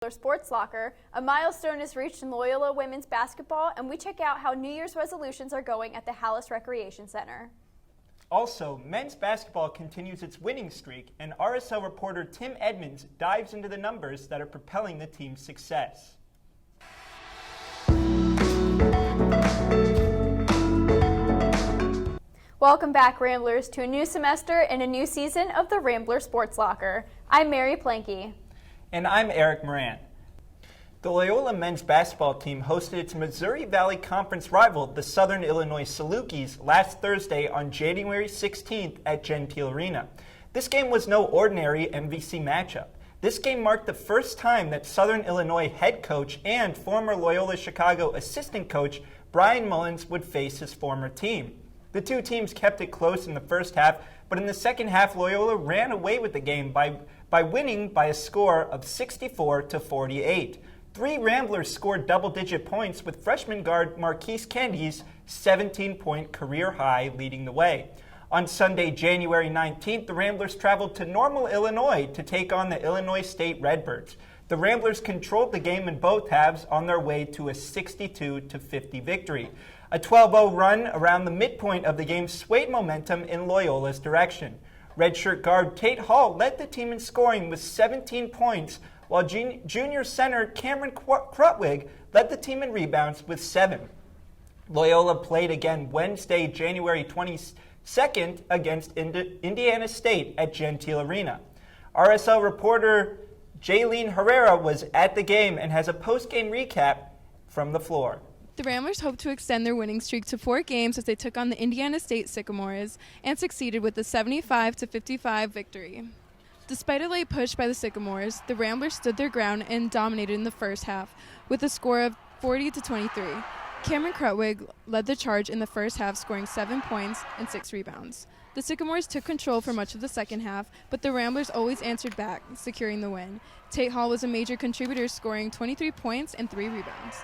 Rambler Sports Locker, a milestone is reached in Loyola women's basketball, and we check out how New Year's resolutions are going at the Hallis Recreation Center. Also, men's basketball continues its winning streak, and RSL reporter Tim Edmonds dives into the numbers that are propelling the team's success. Welcome back, Ramblers, to a new semester and a new season of the Rambler Sports Locker. I'm Mary Planky. And I'm Eric Moran. The Loyola men's basketball team hosted its Missouri Valley Conference rival, the Southern Illinois Salukis, last Thursday on January 16th at Gentile Arena. This game was no ordinary MVC matchup. This game marked the first time that Southern Illinois head coach and former Loyola Chicago assistant coach Brian Mullins would face his former team. The two teams kept it close in the first half, but in the second half, Loyola ran away with the game by winning by a score of 64-48. Three Ramblers scored double-digit points, with freshman guard Marquise Kendy's 17-point career high leading the way. On Sunday, January 19th, the Ramblers traveled to Normal, Illinois to take on the Illinois State Redbirds. The Ramblers controlled the game in both halves on their way to a 62-50 victory. A 12-0 run around the midpoint of the game swayed momentum in Loyola's direction. Redshirt guard Tate Hall led the team in scoring with 17 points, while junior center Cameron Krutwig led the team in rebounds with 7. Loyola played again Wednesday, January 22nd against Indiana State at Gentile Arena. RSL reporter Jaylene Herrera was at the game and has a post-game recap from the floor. The Ramblers hope to extend their winning streak to 4 games as they took on the Indiana State Sycamores and succeeded with a 75-55 victory. Despite a late push by the Sycamores, the Ramblers stood their ground and dominated in the first half with a score of 40-23. Cameron Krutwig led the charge in the first half, scoring 7 points and 6 rebounds. The Sycamores took control for much of the second half, but the Ramblers always answered back, securing the win. Tate Hall was a major contributor, scoring 23 points and 3 rebounds.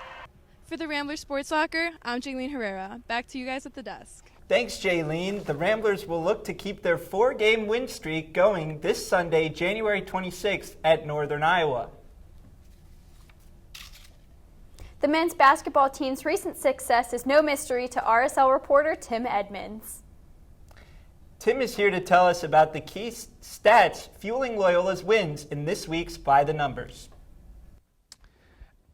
For the Rambler Sports Locker, I'm Jaylene Herrera. Back to you guys at the desk. Thanks, Jaylene. The Ramblers will look to keep their 4-game win streak going this Sunday, January 26th at Northern Iowa. The men's basketball team's recent success is no mystery to RSL reporter Tim Edmonds. Tim is here to tell us about the key stats fueling Loyola's wins in this week's By the Numbers.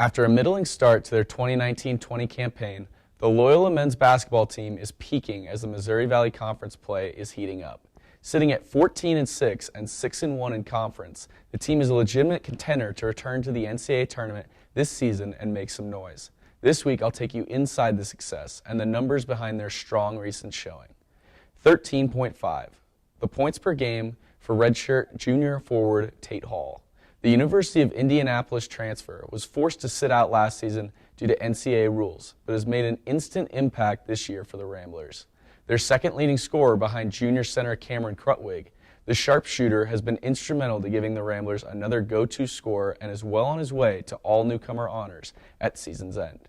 After a middling start to their 2019-20 campaign, the Loyola men's basketball team is peaking as the Missouri Valley Conference play is heating up. Sitting at 14-6 and 6-1 in conference, the team is a legitimate contender to return to the NCAA tournament this season and make some noise. This week, I'll take you inside the success and the numbers behind their strong recent showing. 13.5, the points per game for redshirt junior forward Tate Hall. The University of Indianapolis transfer was forced to sit out last season due to NCAA rules, but has made an instant impact this year for the Ramblers. Their second leading scorer behind junior center Cameron Krutwig, the sharpshooter has been instrumental to giving the Ramblers another go-to scorer and is well on his way to all newcomer honors at season's end.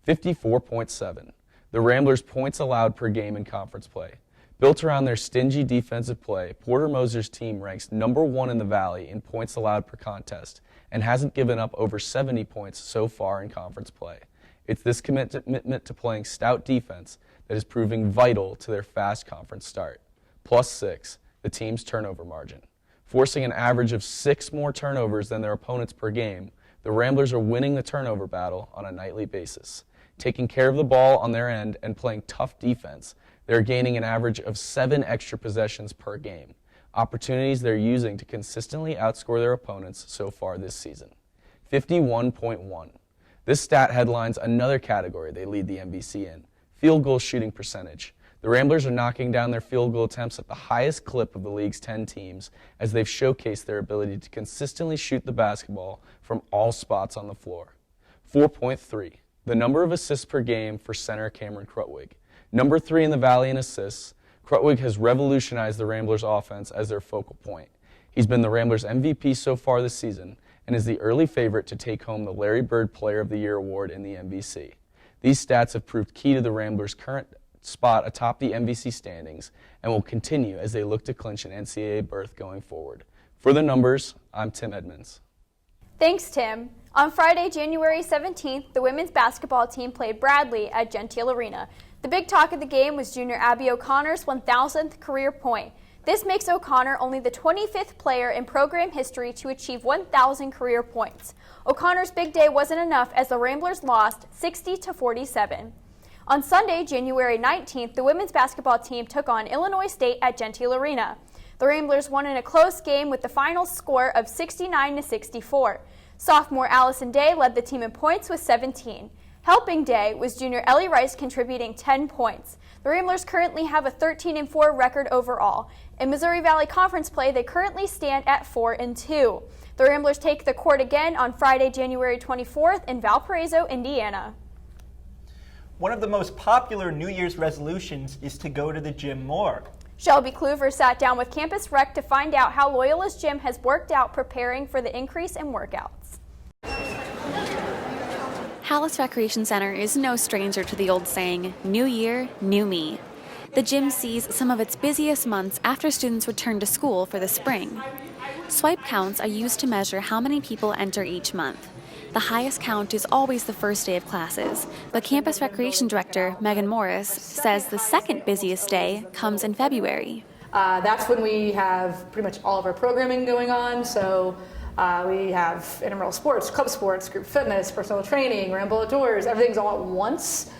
54.7, the Ramblers' points allowed per game in conference play. Built around their stingy defensive play, Porter Moser's team ranks number 1 in the Valley in points allowed per contest and hasn't given up over 70 points so far in conference play. It's this commitment to playing stout defense that is proving vital to their fast conference start. +6, the team's turnover margin. Forcing an average of 6 more turnovers than their opponents per game, the Ramblers are winning the turnover battle on a nightly basis. Taking care of the ball on their end and playing tough defense, they're gaining an average of 7 extra possessions per game, opportunities they're using to consistently outscore their opponents so far this season. 51.1. This stat headlines another category they lead the MVC in, field goal shooting percentage. The Ramblers are knocking down their field goal attempts at the highest clip of the league's 10 teams as they've showcased their ability to consistently shoot the basketball from all spots on the floor. 4.3. The number of assists per game for center Cameron Krutwig. Number 3 in the Valley in assists, Krutwig has revolutionized the Ramblers' offense as their focal point. He's been the Ramblers' MVP so far this season and is the early favorite to take home the Larry Bird Player of the Year award in the MVC. These stats have proved key to the Ramblers' current spot atop the MVC standings and will continue as they look to clinch an NCAA berth going forward. For the numbers, I'm Tim Edmonds. Thanks, Tim. On Friday, January 17th, the women's basketball team played Bradley at Gentile Arena. The big talk of the game was junior Abby O'Connor's 1,000th career point. This makes O'Connor only the 25th player in program history to achieve 1,000 career points. O'Connor's big day wasn't enough as the Ramblers lost 60-47. On Sunday, January 19th, the women's basketball team took on Illinois State at Gentile Arena. The Ramblers won in a close game with the final score of 69-64. Sophomore Allison Day led the team in points with 17. Helping Day was junior Ellie Rice contributing 10 points. The Ramblers currently have a 13-4 record overall. In Missouri Valley Conference play, they currently stand at 4-2. The Ramblers take the court again on Friday, January 24th in Valparaiso, Indiana. One of the most popular New Year's resolutions is to go to the gym more. Shelby Kluver sat down with Campus Rec to find out how Loyola's gym has worked out preparing for the increase in workouts. Hallis Recreation Center is no stranger to the old saying, "New year, new me." The gym sees some of its busiest months after students return to school for the spring. Swipe counts are used to measure how many people enter each month. The highest count is always the first day of classes, but Campus Recreation Director Megan Morris says the second busiest day comes in February. That's when we have pretty much all of our programming going on. So we have intramural sports, club sports, group fitness, personal training, Ramble Outdoors, everything's all at once,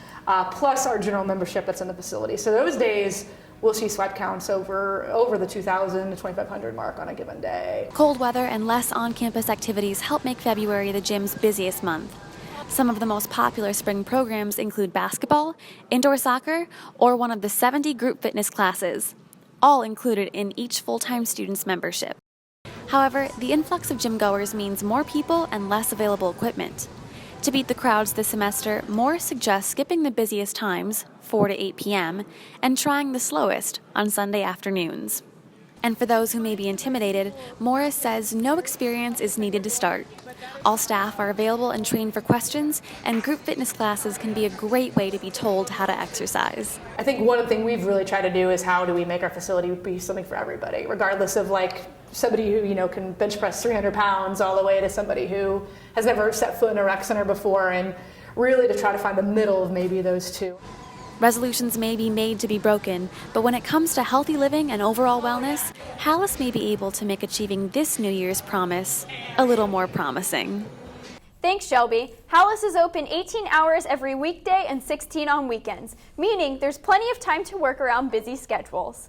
plus our general membership that's in the facility. So those days, we'll see swipe counts over the 2,000 to 2,500 mark on a given day. Cold weather and less on-campus activities help make February the gym's busiest month. Some of the most popular spring programs include basketball, indoor soccer, or one of the 70 group fitness classes, all included in each full-time student's membership. However, the influx of gym goers means more people and less available equipment. To beat the crowds this semester, Morris suggests skipping the busiest times, 4 to 8 p.m., and trying the slowest on Sunday afternoons. And for those who may be intimidated, Morris says no experience is needed to start. All staff are available and trained for questions, and group fitness classes can be a great way to be told how to exercise. I think one thing we've really tried to do is how do we make our facility be something for everybody, regardless of somebody who can bench press 300 pounds all the way to somebody who has never set foot in a rec center before, and really to try to find the middle of maybe those two. Resolutions may be made to be broken, but when it comes to healthy living and overall wellness, Hallis may be able to make achieving this New Year's promise a little more promising. Thanks, Shelby. Hallis is open 18 hours every weekday and 16 on weekends, meaning there's plenty of time to work around busy schedules.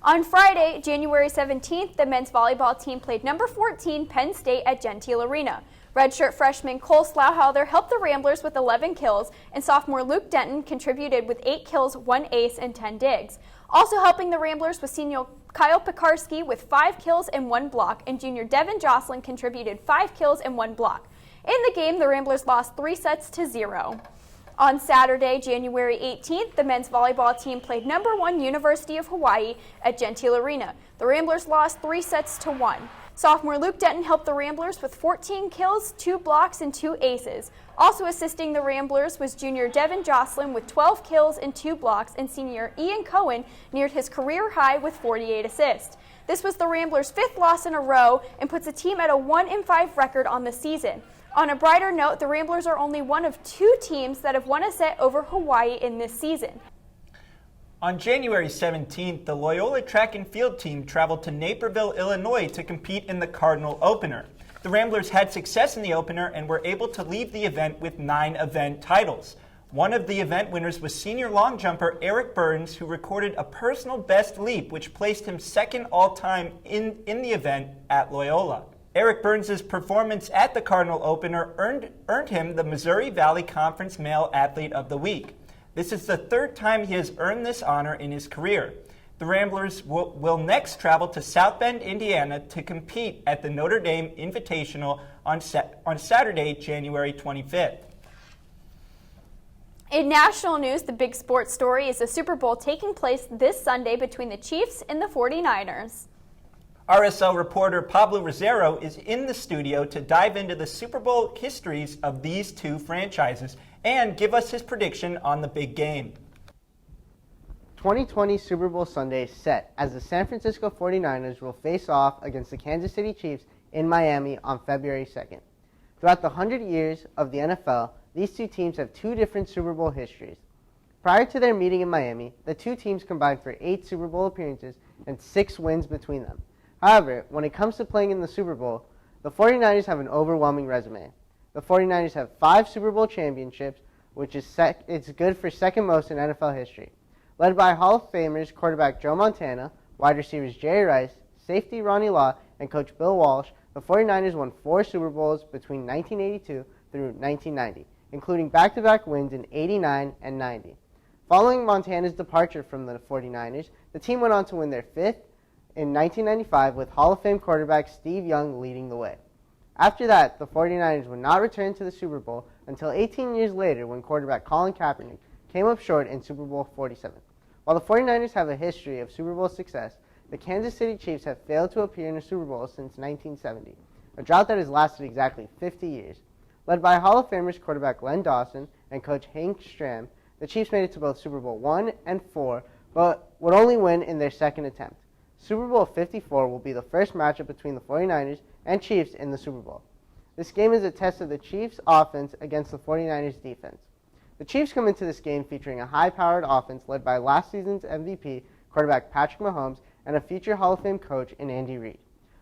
On Friday, January 17th, the men's volleyball team played number 14 Penn State at Gentile Arena. Redshirt freshman Cole Slauhalder helped the Ramblers with 11 kills, and sophomore Luke Denton contributed with 8 kills, 1 ace, and 10 digs. Also helping the Ramblers was senior Kyle Pekarski with 5 kills and 1 block, and junior Devin Jocelyn contributed 5 kills and 1 block. In the game, the Ramblers lost 3-0. On Saturday, January 18th, the men's volleyball team played number 1 University of Hawaii at Gentile Arena. The Ramblers lost 3-1. Sophomore Luke Denton helped the Ramblers with 14 kills, 2 blocks, and 2 aces. Also assisting the Ramblers was junior Devin Jocelyn with 12 kills and 2 blocks, and senior Ian Cohen neared his career high with 48 assists. This was the Ramblers' 5th loss in a row and puts the team at a 1-5 record on the season. On a brighter note, the Ramblers are only one of 2 teams that have won a set over Hawaii in this season. On January 17th, the Loyola track and field team traveled to Naperville, Illinois to compete in the Cardinal Opener. The Ramblers had success in the opener and were able to leave the event with 9 event titles. One of the event winners was senior long jumper Eric Burns, who recorded a personal best leap, which placed him second all-time in the event at Loyola. Eric Burns' performance at the Cardinal Opener earned him the Missouri Valley Conference Male Athlete of the Week. This is the 3rd time he has earned this honor in his career. The Ramblers will next travel to South Bend, Indiana to compete at the Notre Dame Invitational on Saturday, January 25th. In national news, the big sports story is the Super Bowl taking place this Sunday between the Chiefs and the 49ers. RSL reporter Pablo Rosero is in the studio to dive into the Super Bowl histories of these 2 franchises and give us his prediction on the big game. 2020 Super Bowl Sunday is set as the San Francisco 49ers will face off against the Kansas City Chiefs in Miami on February 2nd. Throughout the 100 years of the NFL, these two teams have two different Super Bowl histories. Prior to their meeting in Miami, the two teams combined for 8 Super Bowl appearances and 6 wins between them. However, when it comes to playing in the Super Bowl, the 49ers have an overwhelming resume. The 49ers have 5 Super Bowl championships, which is it's good for second most in NFL history. Led by Hall of Famers quarterback Joe Montana, wide receivers Jerry Rice, safety Ronnie Lott, and coach Bill Walsh, the 49ers won 4 Super Bowls between 1982 through 1990, including back-to-back wins in 89 and 90. Following Montana's departure from the 49ers, the team went on to win their 5th in 1995 with Hall of Fame quarterback Steve Young leading the way. After that, the 49ers would not return to the Super Bowl until 18 years later when quarterback Colin Kaepernick came up short in Super Bowl 47. While the 49ers have a history of Super Bowl success, the Kansas City Chiefs have failed to appear in a Super Bowl since 1970, a drought that has lasted exactly 50 years. Led by Hall of Famers quarterback Len Dawson and coach Hank Stram, the Chiefs made it to both Super Bowl I and IV, but would only win in their second attempt. Super Bowl 54 will be the first matchup between the 49ers and Chiefs in the Super Bowl. This game is a test of the Chiefs' offense against the 49ers' defense. The Chiefs come into this game featuring a high-powered offense led by last season's MVP quarterback Patrick Mahomes and a future Hall of Fame coach in Andy Reid.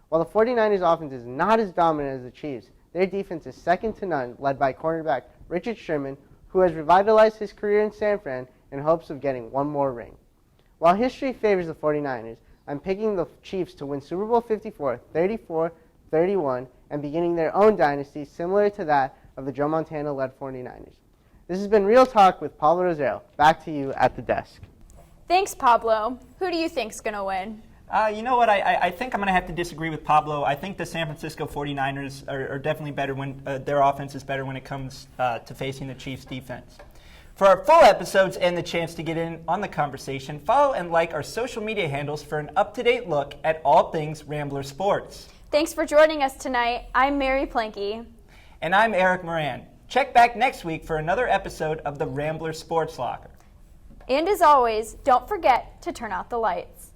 While the 49ers' offense is not as dominant as the Chiefs, their defense is second to none, led by cornerback Richard Sherman, who has revitalized his career in San Fran in hopes of getting one more ring. While history favors the 49ers, I'm picking the Chiefs to win Super Bowl 54, 34-31, and beginning their own dynasty similar to that of the Joe Montana-led 49ers. This has been Real Talk with Pablo Rosero. Back to you at the desk. Thanks, Pablo. Who do you think's going to win? You know what? I think I'm going to have to disagree with Pablo. I think the San Francisco 49ers are definitely better when their offense is better when it comes to facing the Chiefs' defense. For our full episodes and the chance to get in on the conversation, follow and like our social media handles for an up-to-date look at all things Rambler Sports. Thanks for joining us tonight. I'm Mary Planky. And I'm Eric Moran. Check back next week for another episode of the Rambler Sports Locker. And as always, don't forget to turn out the lights.